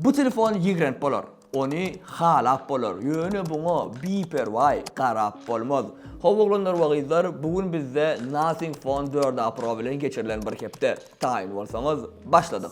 Bu telefon yigrent bolar. Onu halap bolar. Yönü bunu biperway qarap bolmaz. Howoglanlar wagizlar bugün bizde Nothing Phone 4 Pro bilen geçirilen bir kepde tayin bolsanız başladık.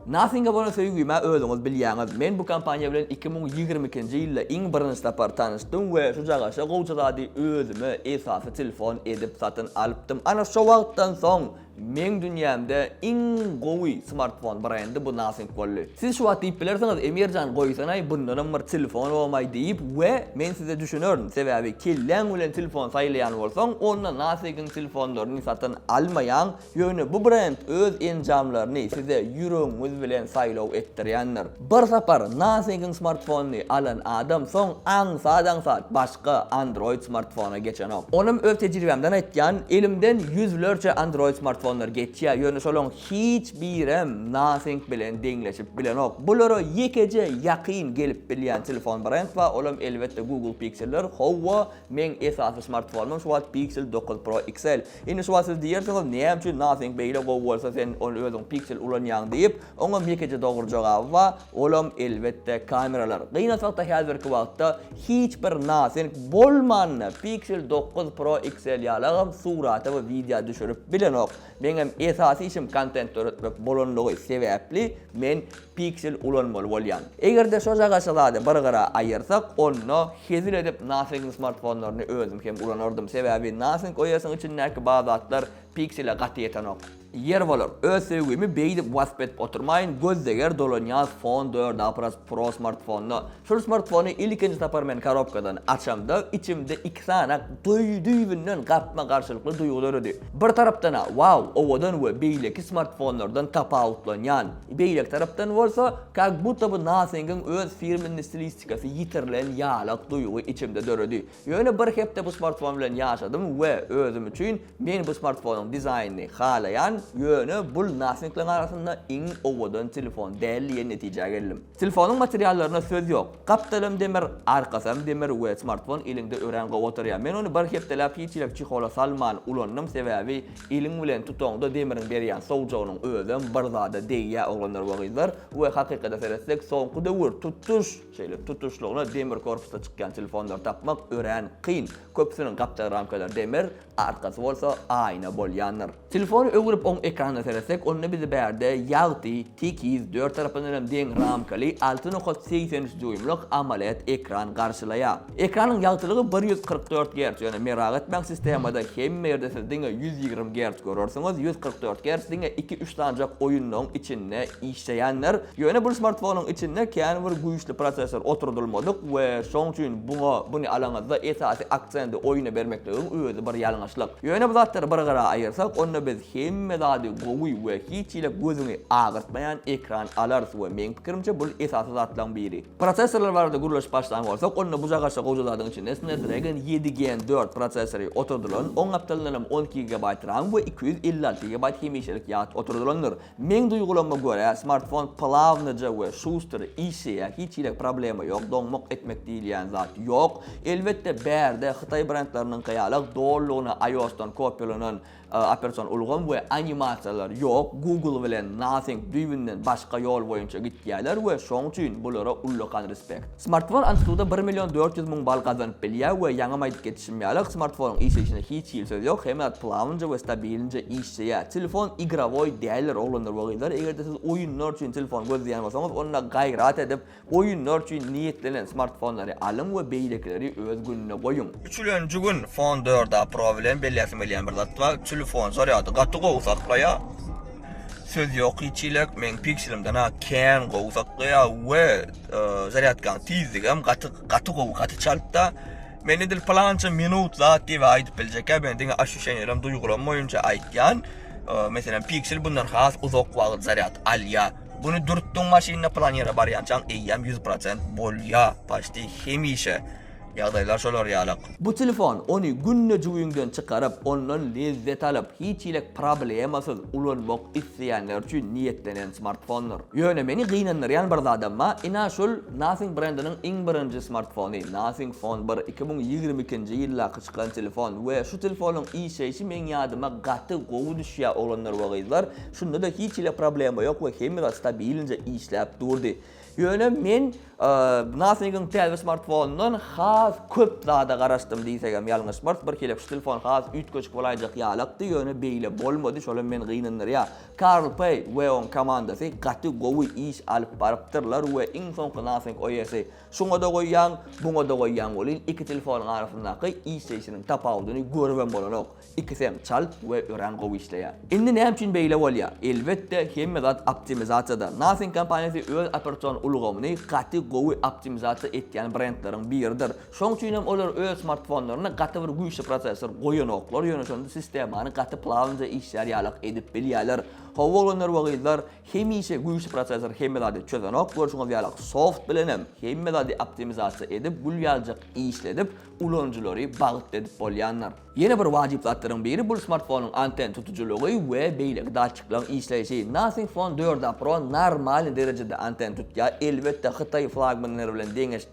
Nothing'a bana söýgüme özüňiz bilýäňiz. Men bu kampanya bilen 2022-nji ýylda iň birinji tapar tanışdym we şu jagaşa gowjady özüme esasy telefon edip satyn alypdym. Ana şu wagtdan soň men dünýämde iň gowy smartphone brendi bu Nothing boldy. Siz şu wagt diýip bilersiňiz, Emirjan goýsanaý bundan bir telefon bolmaý diýip we men size düşünürdim. Sebäbi kellen bilen telefon saýlaýan bolsaň, onda Nothing'in telefonlaryny satyn almaýan, ýöne bu brend öz enjamlaryny size ýüregiňiz bilen saýlaw etdirýänler. Bir sapar Nothing'in smartfonuny alan adam soň aňsat başga Android smartfona geçenok. Onuň öz tejribemden aýtýan, elimden yüzlerce Android smartfonlar geçýär. Ýöne şolaryň hiç birem Nothing bilen deňleşip bilenok. Bulary ýekece ýakyn gelip bilýän telefon brend we olam elbetde Google Pixel'ler. Hawa men esasy smartfonum şu wagt Pixel 9 Pro XL. Indi şu wagt siz diýersiňiz, näme üçin Nothing beýle gowy bolsa sen onu özüň Pixel ulanýan diýip, oňa ýekece dogry jogap we olam elbetde kameralar. Gynatykda häzirki wagtda hiç bir Nothing bolmanny Pixel 9 Pro XL ýalagam suraty we video düşürip bilenok. Benim esasy işim content öğretmek bolanlygy sebäpli men Pixel ulanmaly bolýan. Egerde şu jagaşalady bir gara aýyrsak, onu hezil edip Nothing smartfonlaryny özüm hem ulanardym. Sebäbi Nothing oýasyň içindäki bazatlar Pixel'e gaty etenok. Yer bolar. Öz sevgimi beýdip waspet oturmaýyn, gözdeger dolanýas Phone 4 Pro smartfonny. Şu smartfony ilkinji tapar men korobkadan açamda içimde iki sanak duýdywynyň gapma garşylykly duýgular ödi. Bir tarapdan wow, owadan we beýleki smartfonlardan tapawutlanýan. Beýlek tarapdan bolsa, kak budda bu Nothing'in öz firmanyň stilistikasy ýitirilen ýalak duýgu içimde döredi. Ýöne bir hepde bu smartfon bilen ýaşadym we özüm üçin men bu smartfonyň dizaynini halaýan ýöne bu Nothing'lar arasynda iň owadan telefon däli netije geldim. Telefonyň materiallaryna söz ýok. Kaptalym demir, arkasam demir we smartfon elinde ören gowy oturýar. Men onu bir hepdelap hiçilek çykola salman ulannym sebäbi eliň bilen tutoňda demirin berýän sowjagynyň özüm bir zada deýä oglanlar wagizlar we hakykata seretsek soňky döwür tutuşlygyna demir korpusda çykýan telefonlar tapmak ören kyn. Köpsiniň kaptal ramkalar demir, arkasy bolsa aýna bolýanlar. Telefonu öwürip oň ekrana seretsek, onu bizi berde ýagty, tekiz, 4 tarapyndan deň ramkaly 6.83 düýümlik AMOLED ekran garşylaýar. Ekranyň ýagtylygy 144 Hz, ýöne merak etmäň sistemada hemme ýerde siz diňe 120 Hz görürsiňiz, 144 Hz diňe 2-3 tanjak oýunlaryň içinde işleýänler. Ýöne bu smartfonyň içinde kän bir güýçli prosesor oturdylmadyk we şoň üçin bunu alaňyzda esasy aksenti oýuna bermekdigi özü bir ýalňaçlyk. Ýöne bu zatlary bir gara aýyrsak, onu biz hemme zady gowy we hiçile gözüňi agyrtmaýan ekran alarys we men pikirimçe bu esasy zatlaryň biri. Prosesorlar barada gurulaş başlaýan bolsak, onu bu jagaşa gowjaladyň içinde Snapdragon 7 Gen 4 prosesory oturdulan, 10 aptallanam 12 GB RAM we 256 GB hemişelik ýat oturdulanlar. Men duýgulanma göre smartfon plavnyja we şuster işleýär, hiçile problema ýok, doňmak etmek diýilýän zat ýok. Elbetde berde Xitay brendlerining ýalyk doğrulygyny iOS'dan kopyalanan operasiyon ulgam we animasiyalar ýok. Google bilen Nothing düýbünden başga ýol boýunça gitýärler we şoň üçin bulara ullakan respekt. Smartfon Antutuda 1.400.000 bal gazanyp bilýär we ýaňa maýdyp geçişim ýalyk smartfonyň işleýişine hiç ýyl söz ýok. Hem plavynja we stabilinja işleýär. Telefon igrawoy däller oglanlar wagtlar. Egerde siz oýunlar üçin telefon gözleýän bolsaňyz, onda gaýrat edip oýunlar üçin niýetlenen smartfonlary alyň we beýlekleri öz gününe goýun. Üçüncü gün Phone 4 Pro bilen belläşmeli bir zat bar. Telefon zaryady gaty gowsaklaýa. Söz ýok hiçilek men Pixelimden kän gowsaklaýa we zaryatgan tizligim gaty çalpda. Men edil plança minut zat diýip aýdyp biljekä, men diňe aşuşanýaram duýgulanmaýynça aýtýan. Meselem Pixel bundan has uzak wagt zaryat alýa. Bunu dürtdüň maşinine planyera barýançan eýýäm 100% bolýa, paşty hemişe. Ýagdaýlar şolar ýalak. Bu telefon onu günne juýuňdan çykaryp, ondan lezzet alyp, hiç ilek problemasyz ulanmak isleýänler üçin niýetlenen smartfonlar. Ýöne meni gynanýan bir zadamma, ina şol Nothing brendiniň iň birinji smartfony, Nothing Phone 1 2022-nji ýylda çykan telefon we şu telefonyň işeýişi men ýadyma gaty gowy düşýär olanlar wagyzlar. Şunda da hiç ile problema ýok we hemme stabilince işläp durdy. Ýöne men Nothing'ın täze smartfonundan has köp zada garaşdym diýsegem ýalňyşmaz. Bir kelip şu telefon has ütköçük bolajak ýalakdy, ýöne beýle bolmady. Şola men gynanýar. Carl Pay we on komandasy gaty gowy iş alyp barypdyrlar we iň soňky Nothing OS şoňa da goýýan, buňa da goýýan bolýan iki telefonyň arasyndaky işleýişiniň tapawudyny görüben bolanok. İkisem çal we ören gowy işleýär. Indi näme üçin beýle bolýar? Elbetde hemme zat optimizatsiýada. Nothing kompaniýasy öz operatsion ulgamyny gaty gowy optimizasiýa etýän brendleriň biridir. Şoň üçin hem olar öz smartfonlaryna gaty bir güýçli prosesor goýanoklar, ýöne şonda sistemany gaty planynja işler ýalak edip bilýärler. Howlanlar wagyzlar hemişe güýçli prosesor hemmede çözenok, görşüňiz ýalak soft bilenem hemmede optimizasiýa edip gülýaljak işledip ulanjylary bagyt edip bolýanlar. Ýene bir wajyp zatlaryň biri bu smartfonyň anten tutuculugy we beýle daçyklaryň işleýişi. Nothing Phone 4 Pro normal derejede anten tutýar. Elbetde Hytaý flagmanlary bilen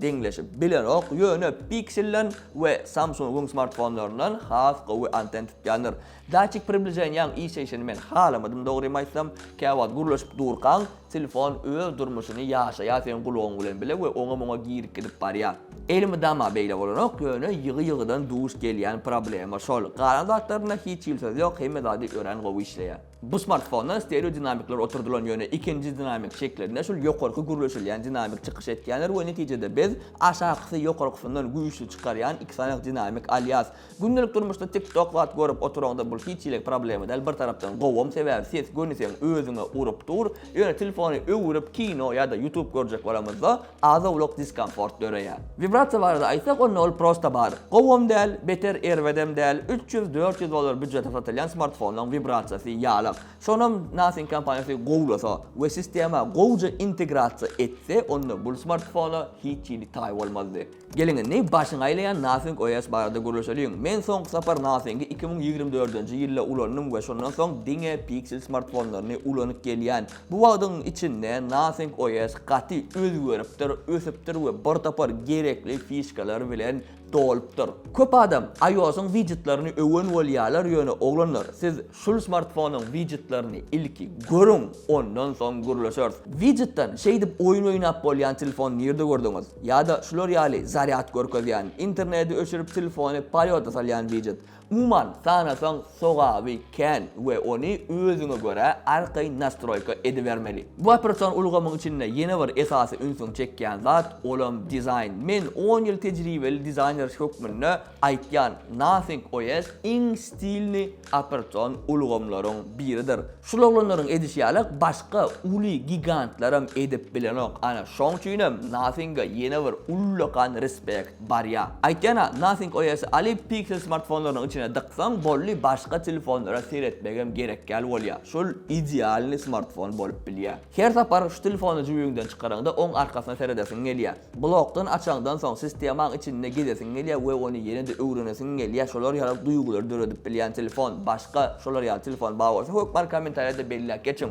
deňleşip bilenok, ýöne Pixel'den we Samsung'un smartfonlaryndan has gowy anten tutýanlar. Daçyk pribliżenýän işleýişini men halamadym dogry aýtsam, käwat gurlaşyp durkan telefon öz durmuşyny ýaşaýar sen gulagyň bilen bile we oňa girip gidip barýar. Elimi dama beýle bolanok, ýöne ýygy-ýygydan duş gelýän problema şol. Garandatlaryna hiç ýylsaz ýok, hemme zady ören gowy işleýär. Bu smartfonda stereo dinamikler oturdulan ýöne ikinji dinamik şeklerinde şol ýokarky gurlaşylýan dinamik çykyş etýänler we netijede biz aşagysy ýokarkysyndan güýçli çykarýan iki sanyk dinamik alias. Gündelik durmuşda TikTok wat görüp oturanda bu hiç ilek problema däl. Bir tarapdan gowam sebäbi ses görnüseň özüňe urup dur, ýöne telefony öwürüp kino ýa-da YouTube görjek bolamyzda azawluk diskomfort döreýär. Vibratsiýa barada aýtsak onda ol prosta bar. Gowam däl, beter erwedem däl 300-400 dolar büdjet satylýan smartfonlaryň vibratsiýasy ýalak. Şonam Nothing kompaniýasy gowlasa we sistema gowja integrasiýa etse, onda bu smartfona hiç ýyly taý bolmazdy. Gelin başyňa aýlayan Nothing OS barada görüşelim. Men soňky sapar Nothing'i 2024-nji ýylda ulandım we şondan soň diňe Pixel smartfonlaryny ulanyp gelýän. Bu wagtyň içinde Nothing OS gaty özgörüpdir, ösüpdir we bir tapar gerekli fişkalar bilen dolupdyr. Köp adam iOS'un widgetlaryny öwen bolýarlar, ýöne oglanlar. Siz şul smartfonyň widgetlaryny ilki görüň, ondan soň gurlaşar. Widgetdan şeýdip oýun oýnap bolýan telefon nerede gördüňiz? Ýa-da şular ýaly zaryat görkezýän, interneti öçürüp telefony palyoda salýan widget. Umuman sanasaň sogaby ken we ony özüňe göre arky nastroyka edibermeli. Bu operatsion ulgamyň içinde ýene bir esasy ünsüň çekýän zat olam dizayn. Men 10 ýyl tejribeli dizayner hökmünde aýtýan Nothing OS iň stilli operatsion ulgamlaryň biridir. Şularlaryň edişýalyk başga uly gigantlarym edip bilenok. Ana şoň üçin Nothing'a ýene bir ullakan respekt barýar. Aýtýana Nothing OS alyp Pixel smartfonlaryň dıksan bolly başga telefonlara seyretmegem gerek gel bolýar. Şol idealny smartfon bolup bilýär. Her tapar şu telefony juýuňdan çykaranda oň arkasyna seredesiň gelýär. Blokdan açandan soň sistemaň içinde gidesiň gelýär we ony ýene-de öwrenesiň gelýär. Şolar ýaly duýgular döredip bilýän telefon, başga şolar ýaly telefon bar bolsa, hökmar kommentariýada belläp geçin.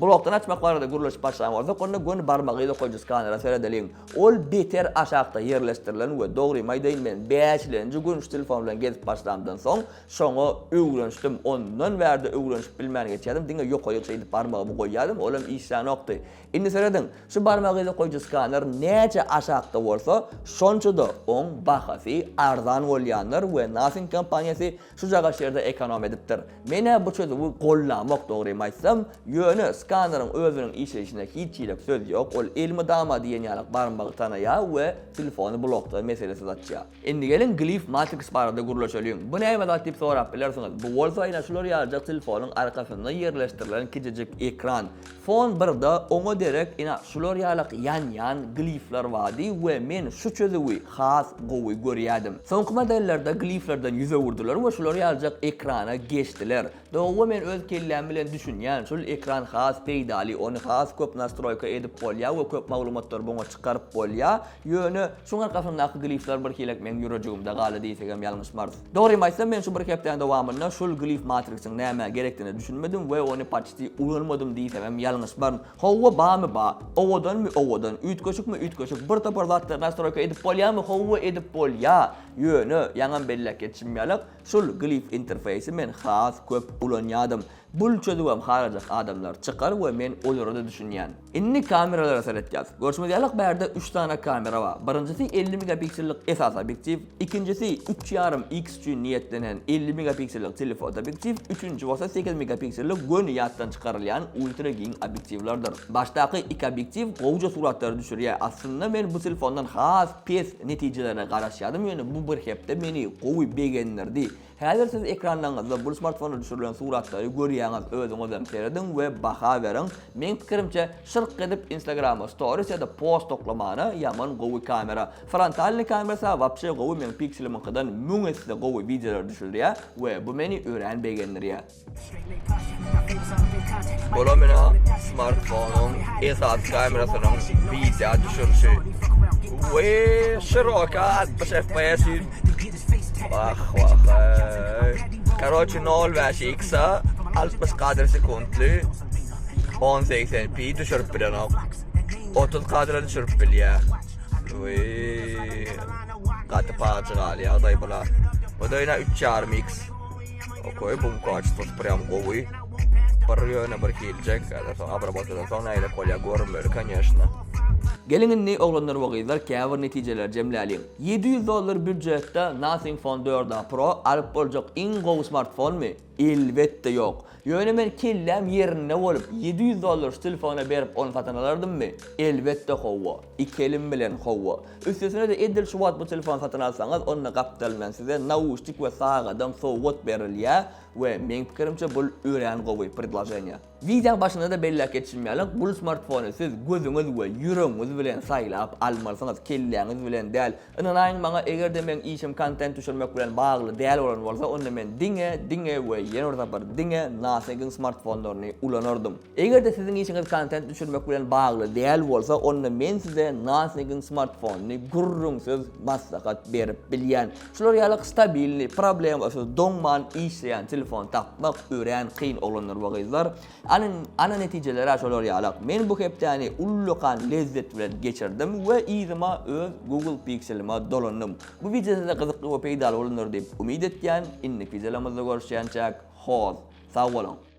Blokdan açmak barada gurulaş başlayan varsa onda gönü barmağıyla koyucu skanera seyredeliň. Ol beter aşağıda yerleştirilen we dogry maýdaýyn men 5-lenji gün şu telefon bilen gezip başlamdan soň şoňa öwrenşdim. Ondan bärde öwrenşip bilmän geçýärdim. Diňe ýokaýyp şeýdi barmagymy goýýardım. Olam işlän okdy. Indi seredin şu barmağıyla koyucu skaner näçe aşağıda bolsa şonça da oň bahasy arzan bolýanlar we Nothing kompaniýasy şu jaga şerde ekonom edipdir. Mene bu çözü gollamak dogry maýsam ýöne skaneryň özüniň işleýişine hiç ýylak söz ýok. Ol elmi dama diýen ýalyk barmagy tanaýar we telefony blokda meselesi zatýar. Endi gelin Glyph Matrix barada gurlaşalyň. Bu näme zat diýip sorap bilersiňiz. Bu bolsa ýa şular ýarjak telefonyň arkasynda yerleşdirilen kijijik ekran. Fon 1-de oňa derek ina şular ýalyk ýan-ýan glyflar wady we men şu çözüwi has gowy görýärdim. Soňky modellerde glyflardan ýüze wurdular we şular ýarjak ekrana geçdiler. Dogwy men öz kellem bilen düşünýän şol ekran has has peydali, onu has köp nastroyka edip bolýa we köp maglumatlar boňa çykaryp bolýa. Ýöne şoň arkasyndaky glifler bir kelek men ýüregimde galy diýsegem ýalňyşmaz. Dogry aýtsam men şu bir hepden dowamynda şol glif matrixyň näme gerekdigini düşünmedim we onu paçty ulanmadım diýsem ýalňyşmaz. Hawa bamy ba, owadan mı owadan, ütköşük mü ütköşük, bir tapar zatlar nastroyka edip bolýarmy, hawa edip bolýa. Ýöne ýaňam bellek geçinmeýälik şol glif interfeýsi men has köp ulanýadym. Bul çödüwem harajak adamlar çıkar ve men olurada düşünýän. Inni kameralara seretýäs. Görüşmediýärlik bärde 3 tane kamera bar. Birincisi 50 megapiksellik esas obyektiv, ikincisi 3,5x üçin niýetlenen 50 megapiksellik telefon obyektiv, üçüncü bolsa 8 megapiksellik gön ýatdan çykarylýan ultra giň obyektivlerdir. Başdaky iki obyektiv gowja suratlary düşürýär. Aslında men bu telefondan has pes netijelere garaşýadym. Ýöne bu bir hepde meni gowy begenlerdi. Häzir siz ekranlaryňyzda bu smartfona düşürilen suratlary görýäňiz, özüňizden seredin we baha beriň. Men pikirimçe şyrk edip Instagram'a stories ya da post toklamany ýaman gowy kamera. Frontalny kamerasy wapşe gowy men pikselimiňden müň esde gowy videolar düşürýär we bu meni öğren begenlerýär. Bola mena smartphone'un esas kamerasynyň video düşürüşi we şiroka 60 FPS. Vah. Короче, 0,6 60 kadr sekundlu 1080p düşürüp bilen 30 kadra düşürüp bilýär. Gatı paçı gali ýagdaý bolar. Bu da ýa 3,5x. Okey, bu kaçtı prям gowy. Parýana bir kiljek, abrabotadan soň aýla kolya görünmeli, конечно. Gelinni oglanlar wagizlar käbir netijeler jemläliň. $700 büdjetde Nothing Phone 4 Pro alyp boljak iň gowy smartphone mi? Elbetde ýok. Ýöne men kellem ýerine bolup $700 telefona berip onu satyn alardymmy? Elbetde hawa. İkelim bilen hawa. Üstesine de edil şuwat bu telefon satyn alsaňyz onu gapdal men size nauşnik we sagadan sowat berilýär we men pikirimçe bul ören gowy предложение. Video başynda da bellek geçinmeýälik. Bu smartphone siz gözüňiz we ýüregiňiz bilen saýlap almasaňyz kelleňiz bilen däl. Ynanaýyn maňa egerde men işim content düşürmek bilen bagly däl bolan bolsa onu men diňe we ýene-de bir diňe Nothing smartphonelaryny ulanardym. Egerde siziň işiňiz content düşürmek bilen bagly däl bolsa onu men size Nothing smartphoneny gurrunsyz maslahat berip bilýän. Şular ýalyk stabilni, problemsiz, doňman işleýän telefon tapmak ören kyn olanlar wagizlar. Ana netijeleri şolar ýalyk. Men bu hepdäni ullukan lezzet bilen geçirdim we iýzima öz Google Pixel'ime dolanyp. Bu videoda gyzykly we peýdal bolanlar diýip umyt etýän. Innik videolarymyzda görüşýänçek. Hoş, sag bolun.